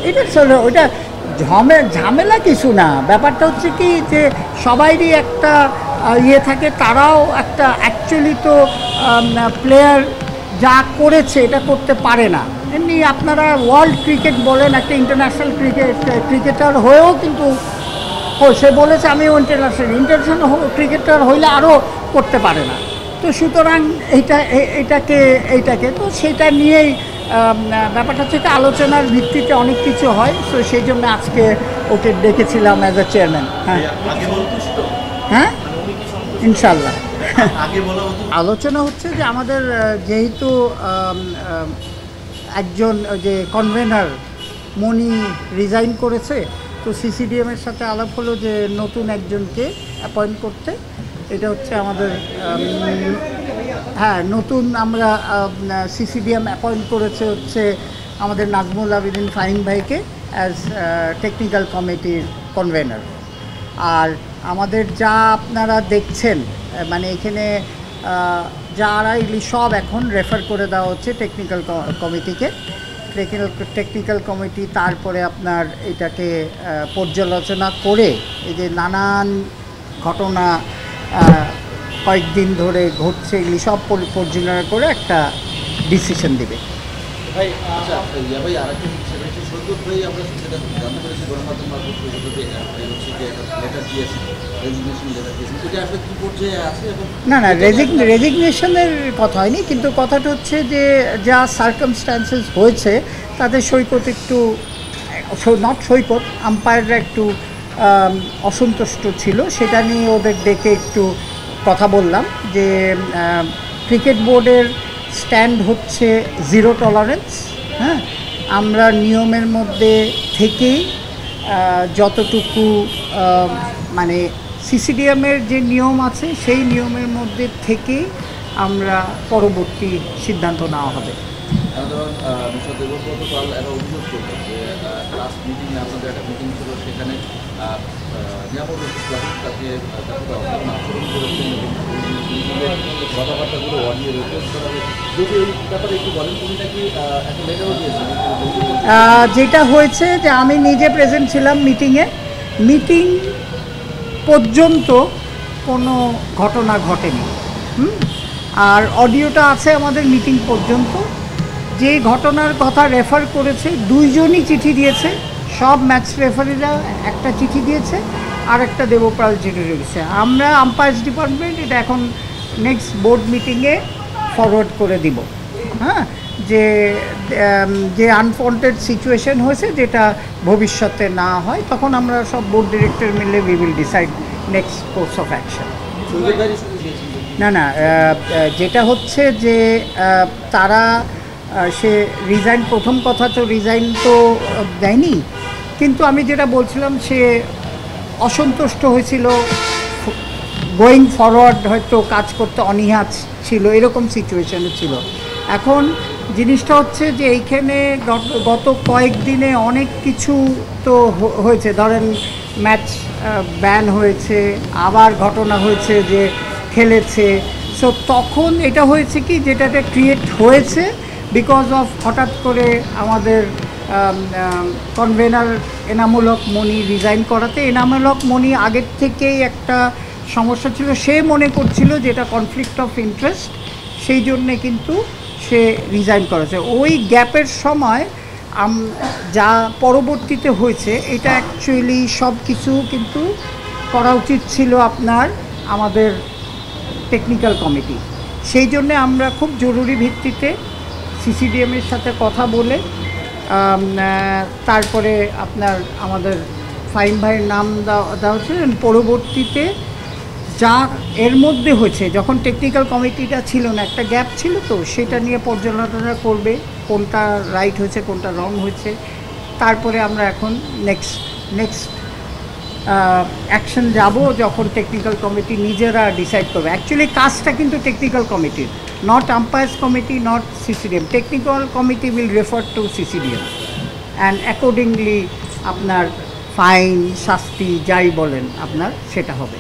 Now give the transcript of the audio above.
এটা ওইটা ঝামেলা কিছু না। ব্যাপারটা হচ্ছে কি যে সবাইরই একটা ইয়ে থাকে, তারাও একটা অ্যাকচুয়ালি তো প্লেয়ার যা করেছে এটা করতে পারে না। এমনি আপনারা ওয়ার্ল্ড ক্রিকেট বলেন, একটা ইন্টারন্যাশনাল ক্রিকেটার হয়েও কিন্তু সে বলেছে আমিও ইন্টারন্যাশনাল ক্রিকেটার হইলে আরও করতে পারে না। তো সুতরাং এইটাকে তো সেটা নিয়েই ব্যাপারটা থেকে আলোচনার ভিত্তিতে অনেক কিছু হয়। তো সেই জন্য আজকে ওকে ডেকেছিলাম অ্যাজ এ চেয়ারম্যান। হ্যাঁ হ্যাঁ, ইনশাল্লাহ। আলোচনা হচ্ছে যে আমাদের যেহেতু একজন যে কনভেনার মনি রিজাইন করেছে, তো সিসিডিএমের সাথে আলাপ হলো যে নতুন একজনকে অ্যাপয়েন্ট করতে। এটা হচ্ছে আমাদের হ্যাঁ নতুন আমরা সিসিডিএম অ্যাপয়েন্ট করেছে হচ্ছে আমাদের নাজমুল আবেদিন ফাহিম ভাইকে অ্যাজ টেকনিক্যাল কমিটির কনভেনার। আর আমাদের যা আপনারা দেখছেন মানে এখানে যারা এগুলি সব এখন রেফার করে দেওয়া হচ্ছে টেকনিক্যাল কমিটিকে। টেকনিক্যাল কমিটি তারপরে আপনার এটাকে পর্যালোচনা করে এই যে নানান ঘটনা কয়েকদিন ধরে ঘটছে এগুলি সব পর্যালোচনা করে একটা ডিসিশন দেবে। ভাই আচ্ছা ভাই আরেকটা বিষয় হচ্ছে সৈকত ভাই আমরা সেটা জানতে পেরেছি গণমাধ্যম মারফত সৈকত হচ্ছে যে একটা লেটার দিয়েছে, রেজিগনেশন লেটার দিয়েছে, এটা আসলে কী পর্যায়ে আছে? না রেজিগনেশনের কথা হয়নি, কিন্তু কথাটা হচ্ছে যে যা সার্কামস্ট্যান্সেস হয়েছে তাদের সৈকত একটু নট সৈকত আম্পায়াররা একটু অসন্তুষ্ট ছিল। সেটা নিয়ে ওদের ডেকে একটু কথা বললাম যে ক্রিকেট বোর্ডের স্ট্যান্ড হচ্ছে জিরো টলারেন্স। হ্যাঁ, আমরা নিয়মের মধ্যে থেকেই যতটুকু মানে সিসিডিএমের যে নিয়ম আছে সেই নিয়মের মধ্যে থেকেই আমরা পরবর্তী সিদ্ধান্ত নেওয়া হবে। অভিযোগ করলো যে লাস্ট মিটিংয়ে আপনাদের একটা মিটিং ছিল, সেখানে কথাবার্তাগুলো অডিও রেকর্ড করা হয়েছে, যদি এই ব্যাপারে একটু বলেন। তুমি নাকি একটা লেটারও দিয়েছেন? যেটা হয়েছে যে আমি নিজে প্রেজেন্ট ছিলাম মিটিংয়ে, মিটিং পর্যন্ত কোনো ঘটনা ঘটেনি। আর অডিওটা আছে আমাদের মিটিং পর্যন্ত। যে ঘটনার কথা রেফার করেছে দুইজনই চিঠি দিয়েছে, সব ম্যাচ রেফারিরা একটা চিঠি দিয়েছে আর একটা দেবপ্রাল চিঠি দিয়েছে। আমরা আম্পায়ার্স ডিপার্টমেন্ট এটা এখন নেক্সট বোর্ড মিটিংয়ে ফরওয়ার্ড করে দিব। হ্যাঁ, যে আনওয়ান্টেড সিচুয়েশন হয়েছে যেটা ভবিষ্যতে না হয়, তখন আমরা সব বোর্ড ডিরেক্টর মিলে we will decide next course of action. না যেটা হচ্ছে যে তারা সে রিজাইন, প্রথম কথা তো রিজাইন তো দেয়নি, কিন্তু আমি যেটা বলছিলাম সে অসন্তুষ্ট হয়েছিল, গোয়িং ফরওয়ার্ড হয়তো কাজ করতে অনীহা ছিল, এরকম সিচুয়েশানে ছিল। এখন জিনিসটা হচ্ছে যে এইখানে গত কয়েকদিনে অনেক কিছু তো হয়েছে, ধরেন ম্যাচ ব্যান হয়েছে, আবার ঘটনা হয়েছে যে খেলেছে। সো তখন এটা হয়েছে কি, যেটাতে ক্রিয়েট হয়েছে বিকজ অফ হঠাৎ করে আমাদের কনভেনার এনামুল হক মনি রিজাইন করাতে। এনামুল হক মনি আগের থেকেই একটা সমস্যা ছিল, সে মনে করছিল যে এটা কনফ্লিক্ট অফ ইন্টারেস্ট, সেই জন্যে কিন্তু সে রিজাইন করেছে। ওই গ্যাপের সময় যা পরবর্তীতে হয়েছে এটা অ্যাকচুয়ালি সব কিছু কিন্তু করা উচিত ছিল আপনার আমাদের টেকনিক্যাল কমিটি। সেই জন্যে আমরা খুব জরুরি ভিত্তিতে সিসিডিএমের সাথে কথা বলে তারপরে আপনার আমাদের ফাহিম ভাইয়ের নাম দেওয়া হচ্ছে। পরবর্তীতে যা এর মধ্যে হয়েছে, যখন টেকনিক্যাল কমিটিটা ছিল না, একটা গ্যাপ ছিল, তো সেটা নিয়ে পর্যালোচনা করবে কোনটা রাইট হয়েছে কোনটা রং হয়েছে। তারপরে আমরা এখন নেক্সট অ্যাকশন যাব যখন টেকনিক্যাল কমিটি নিজেরা ডিসাইড করবে। অ্যাকচুয়ালি কাজটা কিন্তু টেকনিক্যাল কমিটির, not umpires committee, not CCDM. Technical committee will refer to CCDM and accordingly আপনার ফাইন শাস্তি যাই বলেন আপনার সেটা হবে।